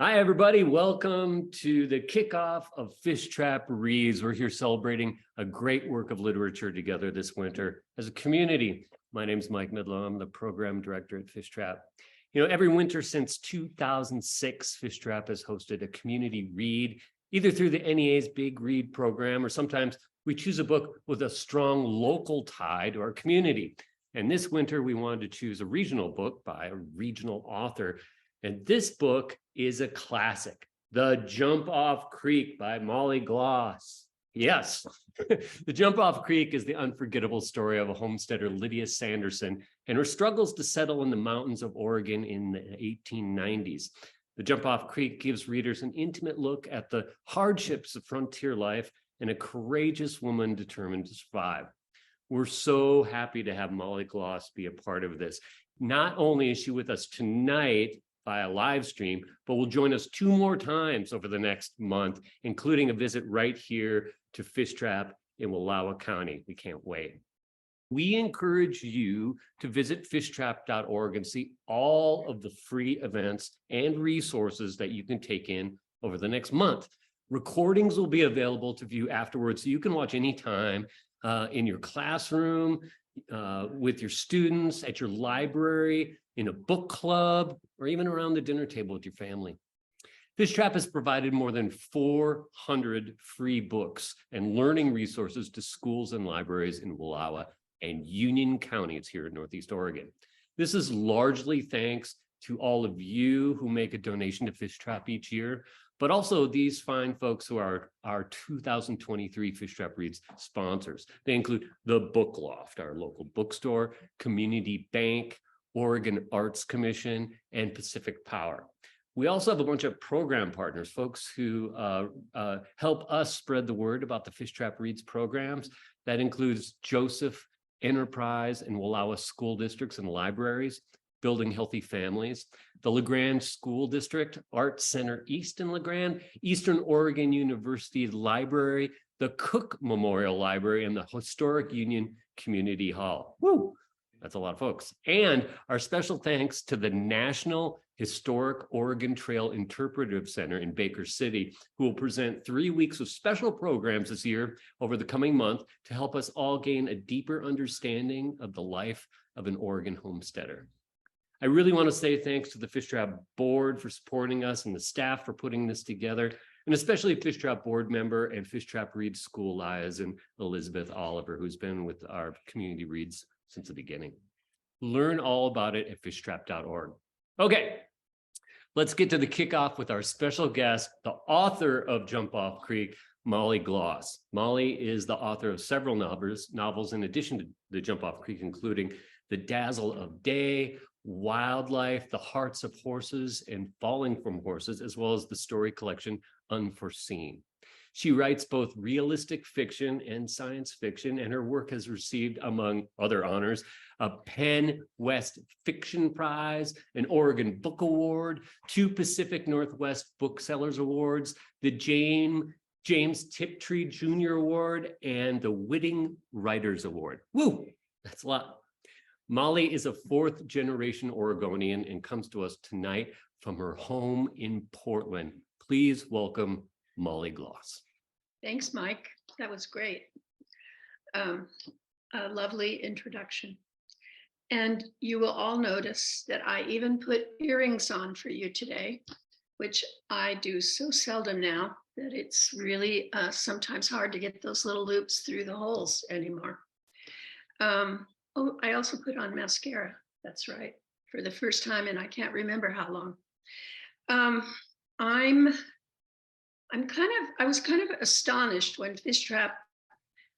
Hi, everybody. Welcome to the kickoff of Fishtrap Reads. We're here celebrating a great work of literature together this winter as a community. My name is Mike Midlow. I'm the program director at Fishtrap. You know, every winter since 2006, Fishtrap has hosted a community read, either through the NEA's Big Read program, or sometimes we choose a book with a strong local tie to our community. And this winter, we wanted to choose a regional book by a regional author. And this book is a classic, The Jump Off Creek by Molly Gloss. Yes, The Jump Off Creek is the unforgettable story of a homesteader, Lydia Sanderson, and her struggles to settle in the mountains of Oregon in the 1890s. The Jump Off Creek gives readers an intimate look at the hardships of frontier life and a courageous woman determined to survive. We're so happy to have Molly Gloss be a part of this. Not only is she with us tonight via live stream, but will join us 2 more times over the next month, including a visit right here to Fishtrap in Wallowa County. We can't wait. We encourage you to visit fishtrap.org and see all of the free events and resources that you can take in over the next month. Recordings will be available to view afterwards, so you can watch anytime in your classroom, with your students, at your library, in a book club, or even around the dinner table with your family. Fishtrap has provided more than 400 free books and learning resources to schools and libraries in Wallowa and Union counties here in Northeast Oregon. This is largely thanks to all of you who make a donation to Fishtrap each year, but also these fine folks who are our 2023 Fishtrap Reads sponsors. They include the Book Loft, our local bookstore, Community Bank, Oregon Arts Commission, and Pacific Power. We also have a bunch of program partners, folks who help us spread the word about the Fishtrap Reads programs. That includes Joseph, Enterprise, and Wallowa School Districts and Libraries, Building Healthy Families, the LaGrange School District, Arts Center East in LaGrange, Eastern Oregon University Library, the Cook Memorial Library, and the Historic Union Community Hall. Woo! That's a lot of folks. And our special thanks to the National Historic Oregon Trail Interpretive Center in Baker City, who will present 3 weeks of special programs this year over the coming month to help us all gain a deeper understanding of the life of an Oregon homesteader. I really want to say thanks to the Fishtrap board for supporting us and the staff for putting this together, and especially Fishtrap board member and Fishtrap Reads School liaison, Elizabeth Oliver, who's been with our community reads since the beginning. Learn all about it at fishtrap.org. Okay, let's get to the kickoff with our special guest, the author of Jump Off Creek, Molly Gloss. Molly is the author of several novels in addition to the Jump Off Creek, including The Dazzle of Day, Wildlife, The Hearts of Horses, and Falling from Horses, as well as the story collection Unforeseen. She writes both realistic fiction and science fiction, and her work has received, among other honors, a Penn West Fiction Prize, an Oregon Book Award, 2 Pacific Northwest Booksellers Awards, the James Tiptree Jr. Award, and the Whitting Writers Award. Woo! That's a lot. Molly is a 4th generation Oregonian and comes to us tonight from her home in Portland. Please welcome Molly Gloss. Thanks, Mike. That was great. A lovely introduction. And you will all notice that I even put earrings on for you today, which I do so seldom now that it's really sometimes hard to get those little loops through the holes anymore. Oh, I also put on mascara. That's right. For the first time, and I can't remember how long. I was kind of astonished when Fishtrap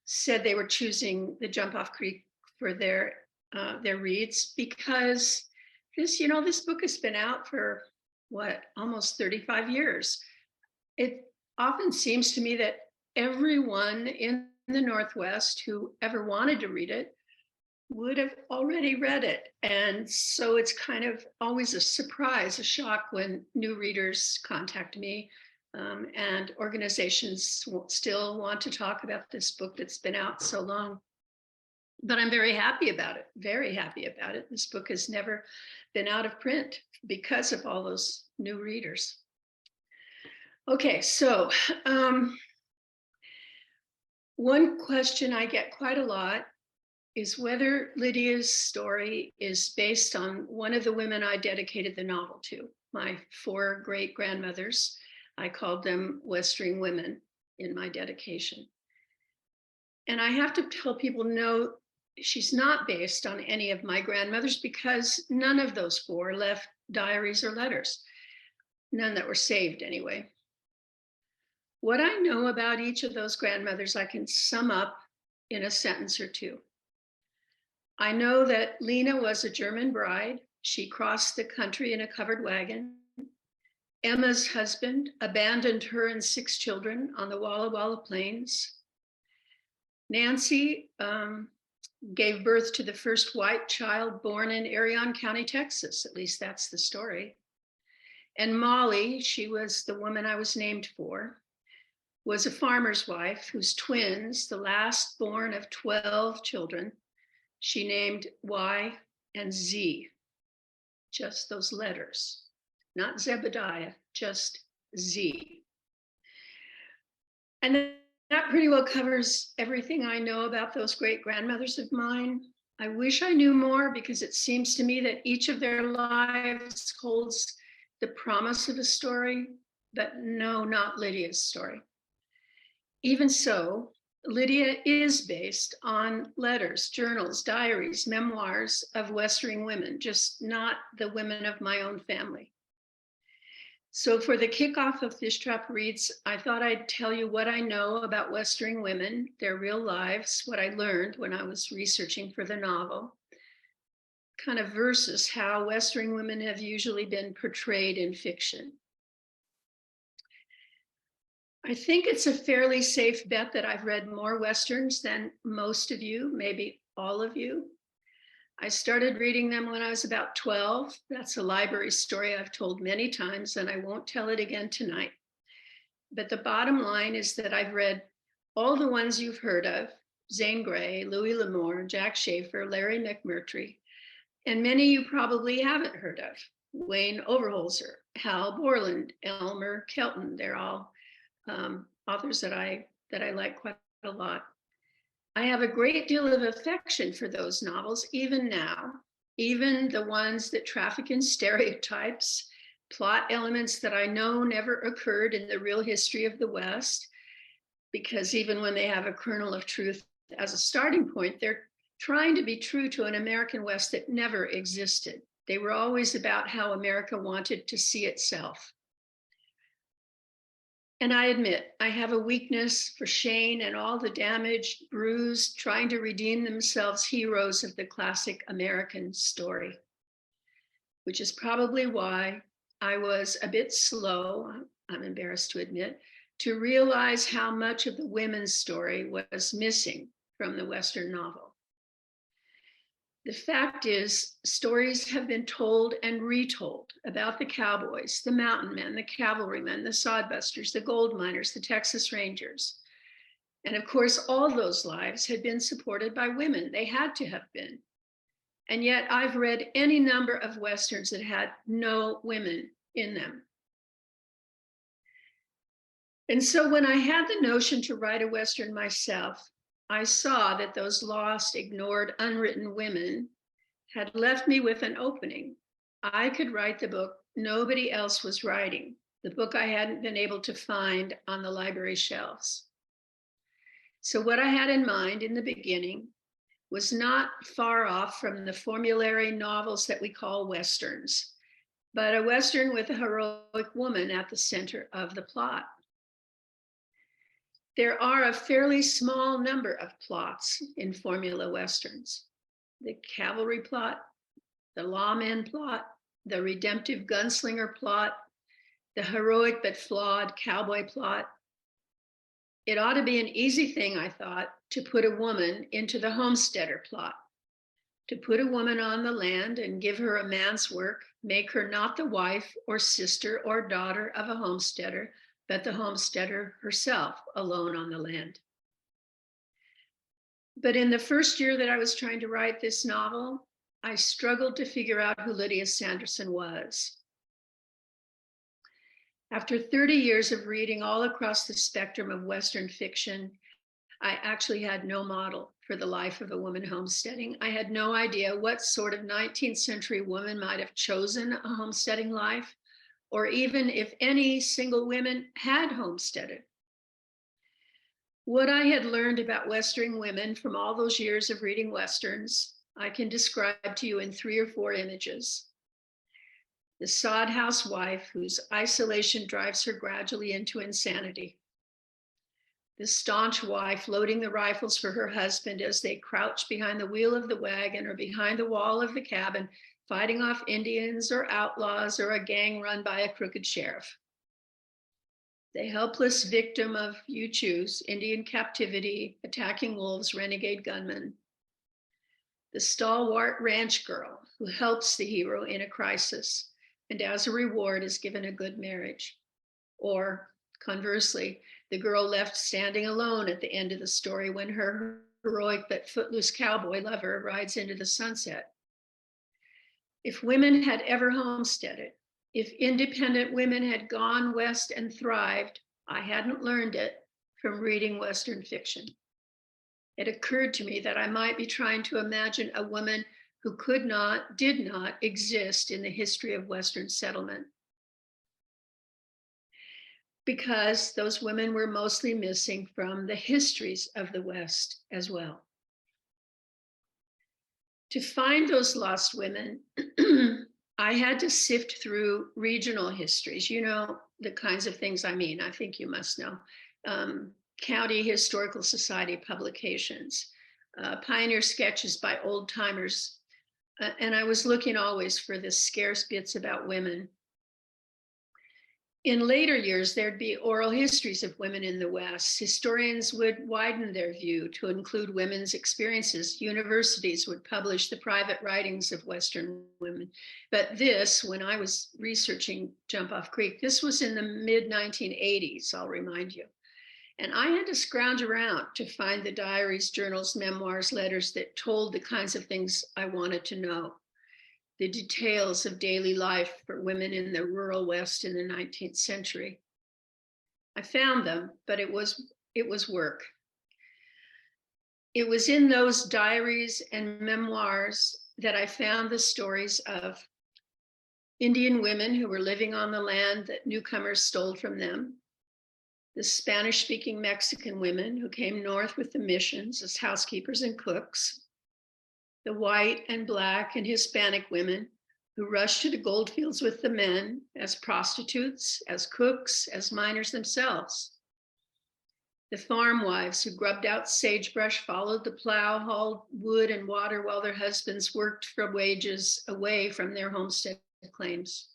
said they were choosing the Jump Off Creek for their reads, because this book has been out for almost 35 years. It often seems to me that everyone in the Northwest who ever wanted to read it would have already read it. And so it's kind of always a surprise, a shock when new readers contact me, and organizations still want to talk about this book that's been out so long. But I'm very happy about it, very happy about it. This book has never been out of print because of all those new readers. Okay, so one question I get quite a lot is whether Lydia's story is based on one of the women I dedicated the novel to, my 4 great grandmothers. I called them Western women in my dedication. And I have to tell people, no, she's not based on any of my grandmothers because none of those 4 left diaries or letters, none that were saved anyway. What I know about each of those grandmothers, I can sum up in a sentence or 2. I know that Lena was a German bride. She crossed the country in a covered wagon. Emma's husband abandoned her and 6 children on the Walla Walla Plains. Nancy gave birth to the first white child born in Arion County, Texas. At least that's the story. And Molly, she was the woman I was named for, was a farmer's wife whose twins, the last born of 12 children, she named Y and Z, just those letters, not Zebediah, just Z. And that pretty well covers everything I know about those great grandmothers of mine. I wish I knew more because it seems to me that each of their lives holds the promise of a story, but no, not Lydia's story. Even so, Lydia is based on letters, journals, diaries, memoirs of Western women, just not the women of my own family. So for the kickoff of Fishtrap Reads, I thought I'd tell you what I know about Western women, their real lives, what I learned when I was researching for the novel, kind of versus how Western women have usually been portrayed in fiction. I think it's a fairly safe bet that I've read more Westerns than most of you, maybe all of you. I started reading them when I was about 12. That's a library story I've told many times, and I won't tell it again tonight. But the bottom line is that I've read all the ones you've heard of: Zane Grey, Louis L'Amour, Jack Schaefer, Larry McMurtry, and many you probably haven't heard of: Wayne Overholser, Hal Borland, Elmer Kelton. They're all authors that I like quite a lot. I have a great deal of affection for those novels, even now, even the ones that traffic in stereotypes, plot elements that I know never occurred in the real history of the West, because even when they have a kernel of truth as a starting point, they're trying to be true to an American West that never existed. They were always about how America wanted to see itself. And I admit, I have a weakness for Shane and all the damaged, bruised, trying to redeem themselves heroes of the classic American story, which is probably why I was a bit slow, I'm embarrassed to admit, to realize how much of the women's story was missing from the Western novel. The fact is, stories have been told and retold about the cowboys, the mountain men, the cavalrymen, the sodbusters, the gold miners, the Texas Rangers. And of course, all those lives had been supported by women. They had to have been. And yet I've read any number of Westerns that had no women in them. And so when I had the notion to write a Western myself, I saw that those lost, ignored, unwritten women had left me with an opening. I could write the book nobody else was writing, the book I hadn't been able to find on the library shelves. So what I had in mind in the beginning was not far off from the formulary novels that we call Westerns, but a Western with a heroic woman at the center of the plot. There are a fairly small number of plots in formula Westerns: the cavalry plot, the lawman plot, the redemptive gunslinger plot, the heroic but flawed cowboy plot. It ought to be an easy thing, I thought, to put a woman into the homesteader plot, to put a woman on the land and give her a man's work, make her not the wife or sister or daughter of a homesteader, but the homesteader herself, alone on the land. But in the first year that I was trying to write this novel, I struggled to figure out who Lydia Sanderson was. After 30 years of reading all across the spectrum of Western fiction, I actually had no model for the life of a woman homesteading. I had no idea what sort of 19th century woman might have chosen a homesteading life, or even if any single women had homesteaded. What I had learned about Western women from all those years of reading Westerns, I can describe to you in 3 or 4 images. The sod housewife whose isolation drives her gradually into insanity. The staunch wife loading the rifles for her husband as they crouch behind the wheel of the wagon or behind the wall of the cabin, fighting off Indians or outlaws or a gang run by a crooked sheriff. The helpless victim of, you choose, Indian captivity, attacking wolves, renegade gunmen. The stalwart ranch girl who helps the hero in a crisis and as a reward is given a good marriage. Or conversely, the girl left standing alone at the end of the story when her heroic but footloose cowboy lover rides into the sunset. If women had ever homesteaded, if independent women had gone west and thrived, I hadn't learned it from reading Western fiction. It occurred to me that I might be trying to imagine a woman who did not exist in the history of Western settlement, because those women were mostly missing from the histories of the West as well. To find those lost women, I had to sift through regional histories, you know, the kinds of things I mean, I think you must know. County Historical Society publications, pioneer sketches by old timers. And I was looking always for the scarce bits about women. In later years, there'd be oral histories of women in the West. Historians would widen their view to include women's experiences. Universities would publish the private writings of Western women. But this, when I was researching Jump Off Creek, this was in the mid-1980s, I'll remind you. And I had to scrounge around to find the diaries, journals, memoirs, letters that told the kinds of things I wanted to know. The details of daily life for women in the rural West in the 19th century. I found them, but it was work. It was in those diaries and memoirs that I found the stories of Indian women who were living on the land that newcomers stole from them, the Spanish-speaking Mexican women who came north with the missions as housekeepers and cooks, the white and Black and Hispanic women who rushed to the goldfields with the men as prostitutes, as cooks, as miners themselves. The farm wives who grubbed out sagebrush, followed the plow, hauled wood and water while their husbands worked for wages away from their homestead claims.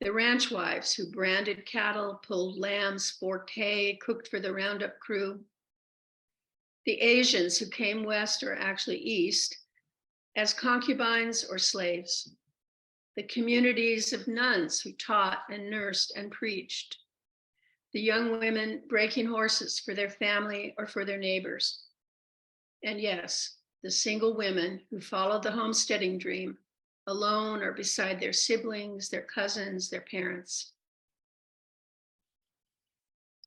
The ranch wives who branded cattle, pulled lambs, forked hay, cooked for the roundup crew. The Asians who came west, or actually east, as concubines or slaves. The communities of nuns who taught and nursed and preached. The young women breaking horses for their family or for their neighbors. And yes, the single women who followed the homesteading dream, alone or beside their siblings, their cousins, their parents.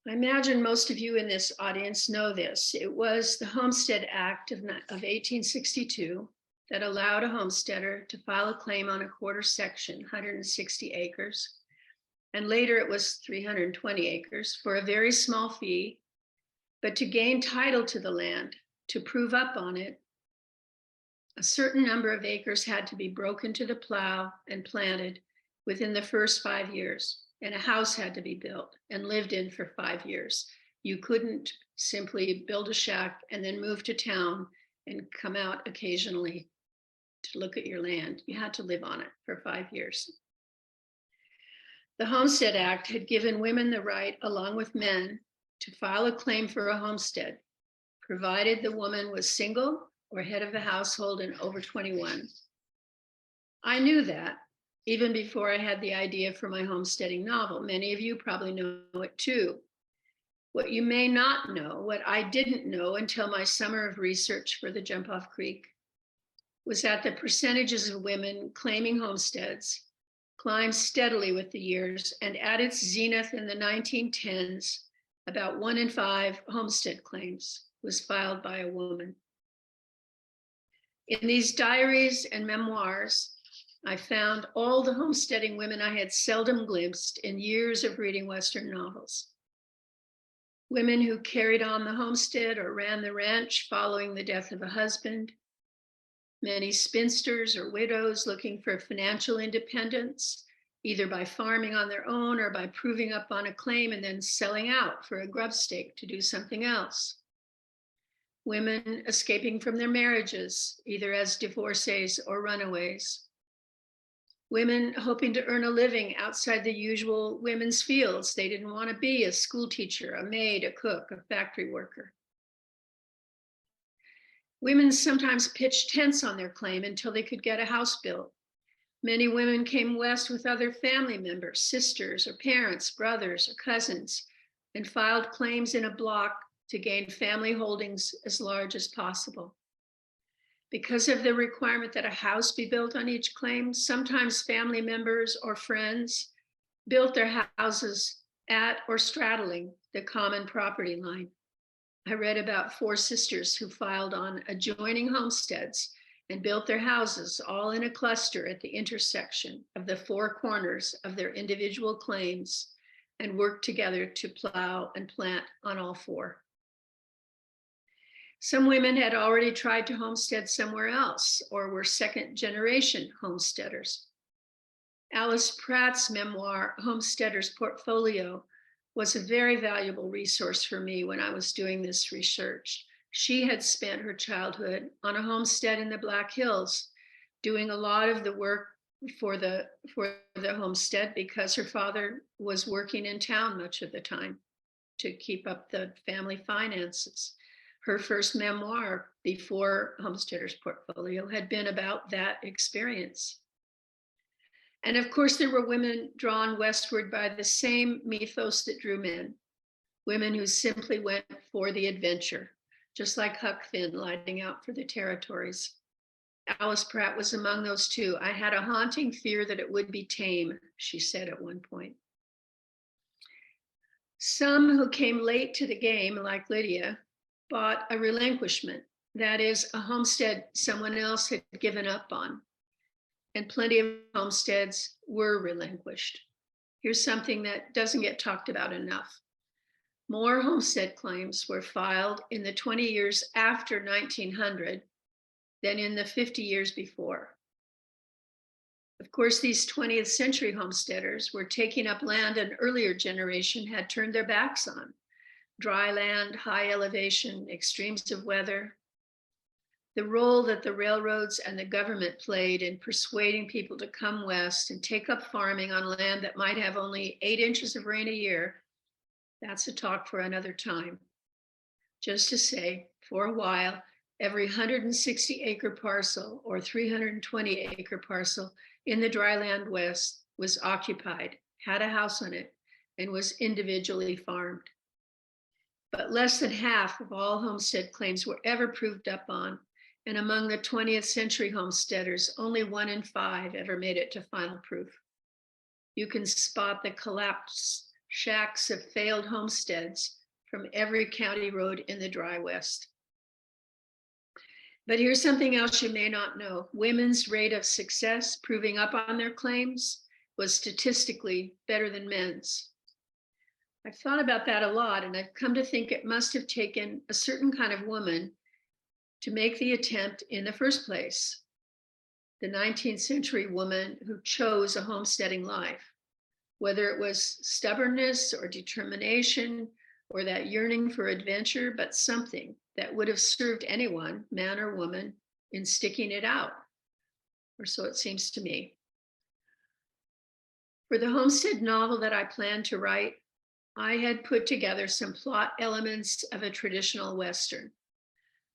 I imagine most of you in this audience know this. It was the Homestead Act of 1862 that allowed a homesteader to file a claim on a quarter section, 160 acres, and later it was 320 acres for a very small fee. But to gain title to the land, to prove up on it, a certain number of acres had to be broken to the plow and planted within the first 5 years, and a house had to be built and lived in for 5 years. You couldn't simply build a shack and then move to town and come out occasionally to look at your land. You had to live on it for 5 years. The Homestead Act had given women the right, along with men, to file a claim for a homestead, provided the woman was single or head of the household and over 21. I knew that even before I had the idea for my homesteading novel. Many of you probably know it too. What you may not know, what I didn't know until my summer of research for the Jump Off Creek, was that the percentages of women claiming homesteads climbed steadily with the years, and at its zenith in the 1910s, about 1 in 5 homestead claims was filed by a woman. In these diaries and memoirs, I found all the homesteading women I had seldom glimpsed in years of reading Western novels. Women who carried on the homestead or ran the ranch following the death of a husband. Many spinsters or widows looking for financial independence, either by farming on their own or by proving up on a claim and then selling out for a grub stake to do something else. Women escaping from their marriages, either as divorcees or runaways. Women hoping to earn a living outside the usual women's fields. They didn't want to be a school teacher, a maid, a cook, a factory worker. Women sometimes pitched tents on their claim until they could get a house built. Many women came west with other family members, sisters or parents, brothers or cousins, and filed claims in a block to gain family holdings as large as possible. Because of the requirement that a house be built on each claim, sometimes family members or friends built their houses at or straddling the common property line. I read about 4 sisters who filed on adjoining homesteads and built their houses all in a cluster at the intersection of the 4 corners of their individual claims and worked together to plow and plant on all 4. Some women had already tried to homestead somewhere else or were second-generation homesteaders. Alice Pratt's memoir, Homesteader's Portfolio, was a very valuable resource for me when I was doing this research. She had spent her childhood on a homestead in the Black Hills, doing a lot of the work for the homestead because her father was working in town much of the time to keep up the family finances. Her first memoir before Homesteader's Portfolio had been about that experience. And of course, there were women drawn westward by the same mythos that drew men, women who simply went for the adventure, just like Huck Finn lighting out for the territories. Alice Pratt was among those too. I had a haunting fear that it would be tame, she said at one point. Some who came late to the game, like Lydia, bought a relinquishment, that is, a homestead someone else had given up on. And plenty of homesteads were relinquished. Here's something that doesn't get talked about enough. More homestead claims were filed in the 20 years after 1900 than in the 50 years before. Of course, these 20th century homesteaders were taking up land an earlier generation had turned their backs on. Dry land, high elevation, extremes of weather. The role that the railroads and the government played in persuading people to come west and take up farming on land that might have only 8 inches of rain a year, that's a talk for another time. Just to say, for a while, every 160-acre parcel or 320-acre parcel in the dryland west was occupied, had a house on it, and was individually farmed. But less than half of all homestead claims were ever proved up on, and among the 20th century homesteaders, only 1 in 5 ever made it to final proof. You can spot the collapsed shacks of failed homesteads from every county road in the dry West. But here's something else you may not know. Women's rate of success proving up on their claims was statistically better than men's. I've thought about that a lot, and I've come to think it must have taken a certain kind of woman to make the attempt in the first place. The 19th century woman who chose a homesteading life, whether it was stubbornness or determination or that yearning for adventure, but something that would have served anyone, man or woman, in sticking it out, or so it seems to me. For the homestead novel that I planned to write, I had put together some plot elements of a traditional Western,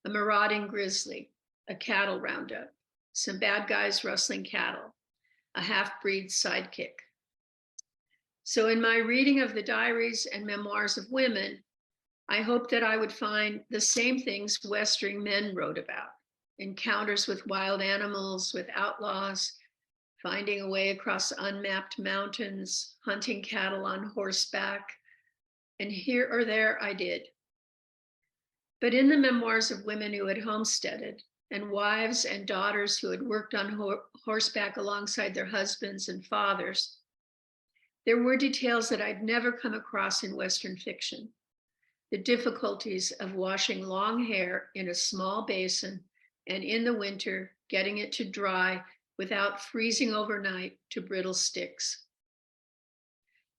a marauding grizzly, a cattle roundup, some bad guys rustling cattle, a half-breed sidekick. So in my reading of the diaries and memoirs of women, I hoped that I would find the same things Western men wrote about, encounters with wild animals, with outlaws, finding a way across unmapped mountains, hunting cattle on horseback, and here or there I did. But in the memoirs of women who had homesteaded, and wives and daughters who had worked on horseback alongside their husbands and fathers, there were details that I'd never come across in Western fiction. The difficulties of washing long hair in a small basin and in the winter getting it to dry without freezing overnight to brittle sticks.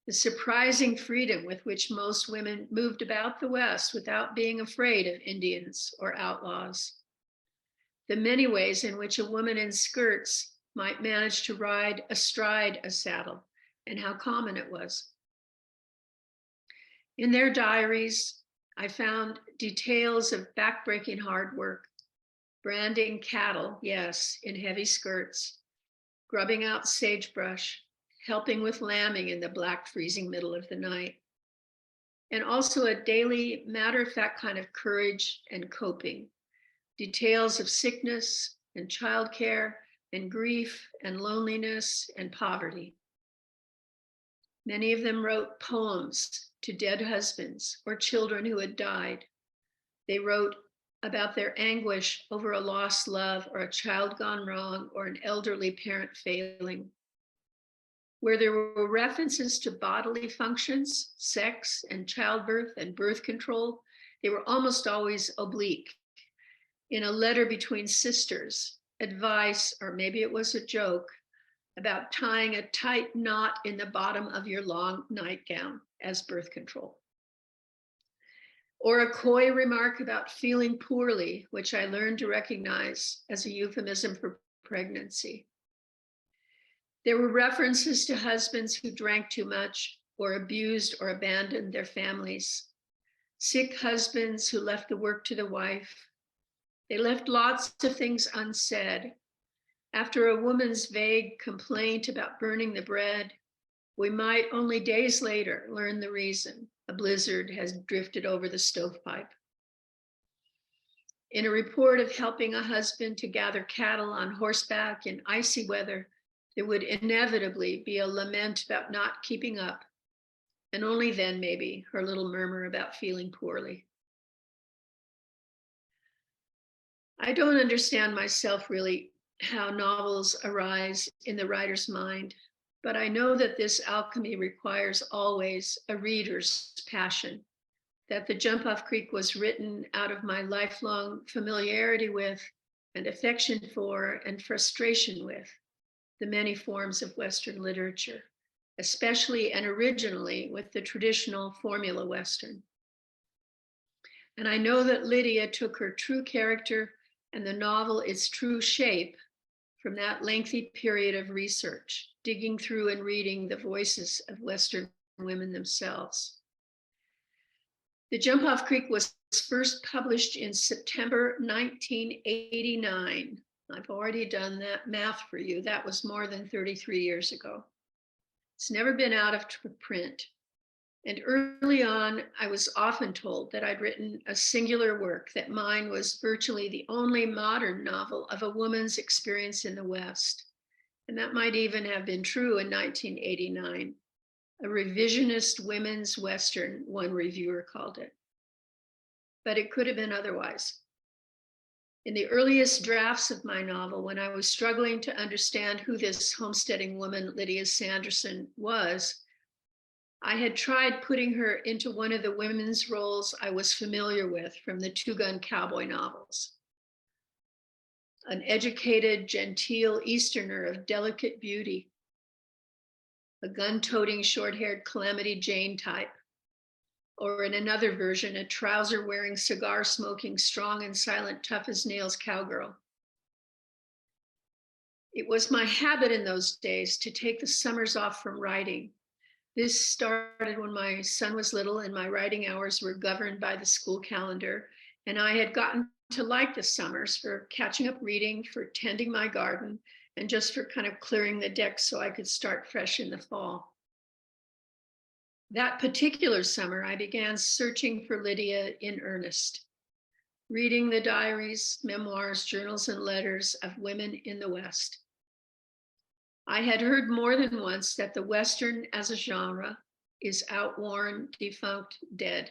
The surprising freedom with which most women moved about the West without being afraid of Indians or outlaws. The many ways in which a woman in skirts might manage to ride astride a saddle and how common it was. In their diaries, I found details of backbreaking hard work, branding cattle, yes, in heavy skirts, grubbing out sagebrush, helping with lambing in the black freezing middle of the night, and also a daily matter-of-fact kind of courage and coping, details of sickness and childcare and grief and loneliness and poverty. Many of them wrote poems to dead husbands or children who had died. They wrote about their anguish over a lost love or a child gone wrong or an elderly parent failing. Where there were references to bodily functions, sex and childbirth and birth control, they were almost always oblique. In a letter between sisters, advice, or maybe it was a joke, about tying a tight knot in the bottom of your long nightgown as birth control. Or a coy remark about feeling poorly, which I learned to recognize as a euphemism for pregnancy. There were references to husbands who drank too much or abused or abandoned their families, sick husbands who left the work to the wife. They left lots of things unsaid. After a woman's vague complaint about burning the bread, we might only days later learn the reason. A blizzard has drifted over the stovepipe. In a report of helping a husband to gather cattle on horseback in icy weather, there would inevitably be a lament about not keeping up, and only then maybe her little murmur about feeling poorly. I don't understand myself really how novels arise in the writer's mind, but I know that this alchemy requires always a reader's passion, that The Jump Off Creek was written out of my lifelong familiarity with and affection for and frustration with the many forms of Western literature, especially and originally with the traditional formula Western. And I know that Lydia took her true character and the novel its true shape from that lengthy period of research, digging through and reading the voices of Western women themselves. The Jump Off Creek was first published in September 1989. I've already done that math for you. That was more than 33 years ago. It's never been out of print. And early on, I was often told that I'd written a singular work, that mine was virtually the only modern novel of a woman's experience in the West. And that might even have been true in 1989. A revisionist women's Western, one reviewer called it. But it could have been otherwise. In the earliest drafts of my novel, when I was struggling to understand who this homesteading woman, Lydia Sanderson, was, I had tried putting her into one of the women's roles I was familiar with from the two-gun cowboy novels. An educated, genteel Easterner of delicate beauty, a gun-toting, short-haired Calamity Jane type, or in another version, a trouser-wearing, cigar-smoking, strong and silent, tough as nails cowgirl. It was my habit in those days to take the summers off from writing. This started when my son was little and my writing hours were governed by the school calendar, and I had gotten to like the summers for catching up reading, for tending my garden, and just for kind of clearing the decks so I could start fresh in the fall. That particular summer, I began searching for Lydia in earnest, reading the diaries, memoirs, journals, and letters of women in the West. I had heard more than once that the Western as a genre is outworn, defunct, dead.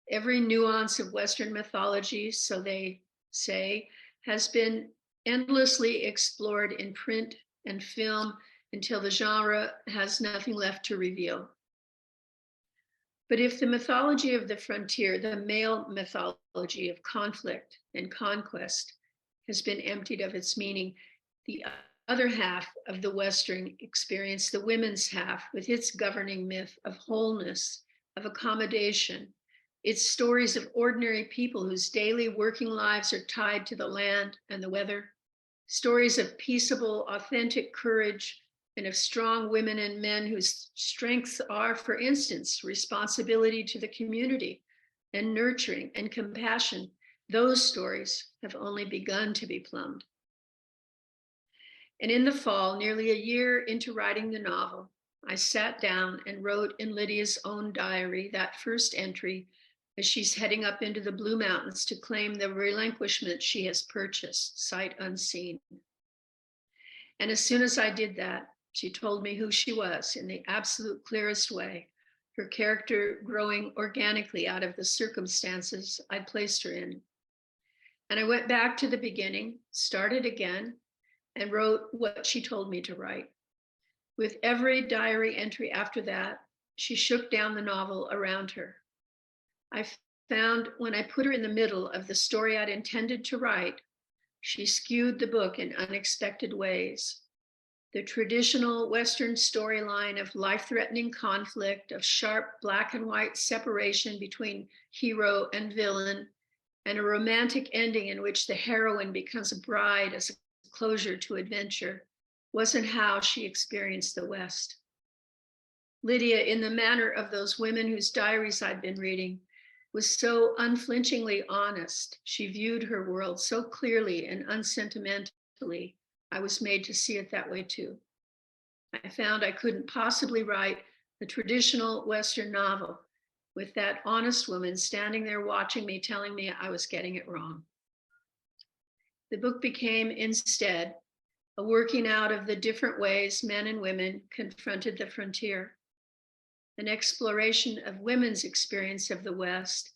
Every nuance of Western mythology, so they say, has been endlessly explored in print and film until the genre has nothing left to reveal. But if the mythology of the frontier, the male mythology of conflict and conquest, has been emptied of its meaning, the other half of the Western experience, the women's half, with its governing myth of wholeness, of accommodation, its stories of ordinary people whose daily working lives are tied to the land and the weather, stories of peaceable, authentic courage, and of strong women and men whose strengths are, for instance, responsibility to the community and nurturing and compassion. Those stories have only begun to be plumbed. And in the fall, nearly a year into writing the novel, I sat down and wrote in Lydia's own diary that first entry as she's heading up into the Blue Mountains to claim the relinquishment she has purchased, sight unseen. And as soon as I did that, she told me who she was in the absolute clearest way, her character growing organically out of the circumstances I'd placed her in. And I went back to the beginning, started again, and wrote what she told me to write. With every diary entry after that, she shook down the novel around her. I found when I put her in the middle of the story I'd intended to write, she skewed the book in unexpected ways. The traditional Western storyline of life-threatening conflict, of sharp black and white separation between hero and villain, and a romantic ending in which the heroine becomes a bride as a closure to adventure, wasn't how she experienced the West. Lydia, in the manner of those women whose diaries I'd been reading, was so unflinchingly honest. She viewed her world so clearly and unsentimentally. I was made to see it that way too. I found I couldn't possibly write a traditional Western novel with that honest woman standing there watching me, telling me I was getting it wrong. The book became instead a working out of the different ways men and women confronted the frontier, an exploration of women's experience of the West,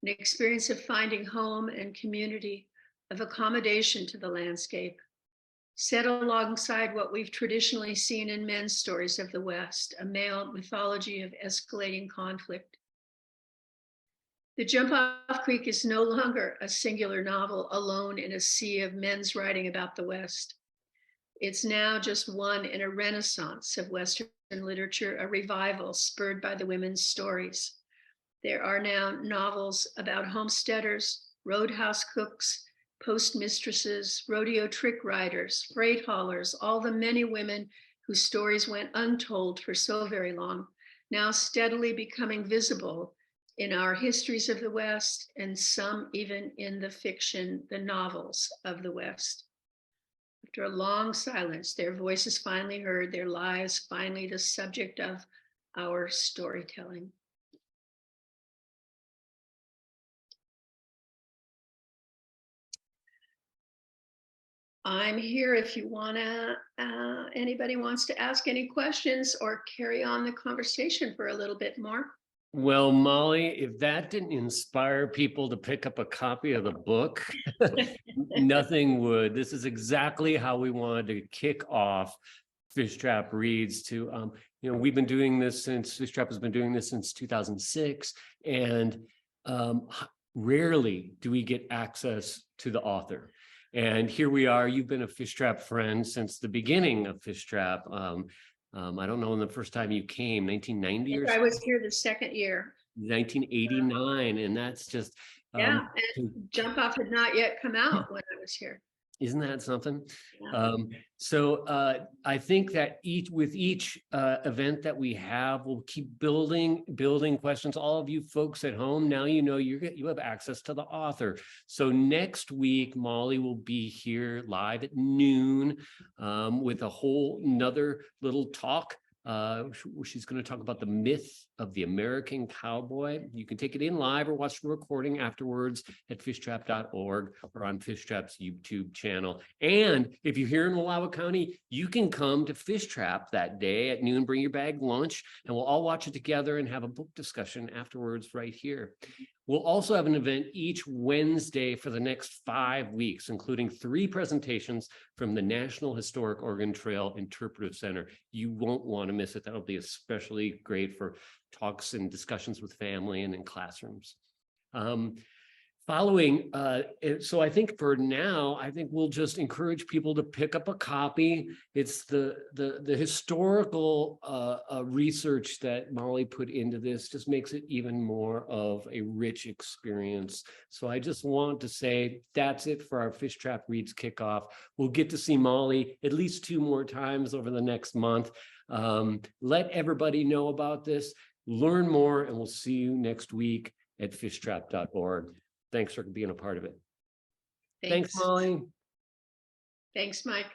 an experience of finding home and community, of accommodation to the landscape, set alongside what we've traditionally seen in men's stories of the West, a male mythology of escalating conflict. The Jump Off Creek is no longer a singular novel alone in a sea of men's writing about the West. It's now just one in a renaissance of Western literature, a revival spurred by the women's stories. There are now novels about homesteaders, roadhouse cooks, postmistresses, rodeo trick riders, freight haulers, all the many women whose stories went untold for so very long, now steadily becoming visible in our histories of the West, and some even in the fiction, the novels of the West. After a long silence, their voices finally heard, their lives finally the subject of our storytelling. I'm here if you wanna, anybody wants to ask any questions or carry on the conversation for a little bit more. Well, Molly, if that didn't inspire people to pick up a copy of the book, nothing would. This is exactly how we wanted to kick off Fishtrap Reads. We've been doing this since Fishtrap has been doing this since 2006, and rarely do we get access to the author. And here we are. You've been a Fishtrap friend since the beginning of Fishtrap. I don't know when the first time you came, 1990 or something? I was here the second year. 1989, and that's just and Jump Off had not yet come out when I was here. Isn't that something? Yeah. So I think that with each event that we have, we'll keep building questions. All of you folks at home, now you know you have access to the author. So next week, Molly will be here live at noon with a whole another little talk She's going to talk about the myth of the American cowboy. You can take it in live or watch the recording afterwards at fishtrap.org or on Fishtrap's YouTube channel. And if you're here in Wallowa County, you can come to Fishtrap that day at noon, bring your bag lunch, and we'll all watch it together and have a book discussion afterwards right here. We'll also have an event each Wednesday for the next 5 weeks, including 3 presentations from the National Historic Oregon Trail Interpretive Center. You won't want to miss it. That'll be especially great for talks and discussions with family and in classrooms. So I think for now, I think we'll just encourage people to pick up a copy. It's the historical research that Molly put into this just makes it even more of a rich experience. So I just want to say that's it for our Fishtrap Reads kickoff. We'll get to see Molly at least 2 more times over the next month. Let everybody know about this, learn more, and we'll see you next week at fishtrap.org. Thanks for being a part of it. Thanks, Molly. Thanks, Mike.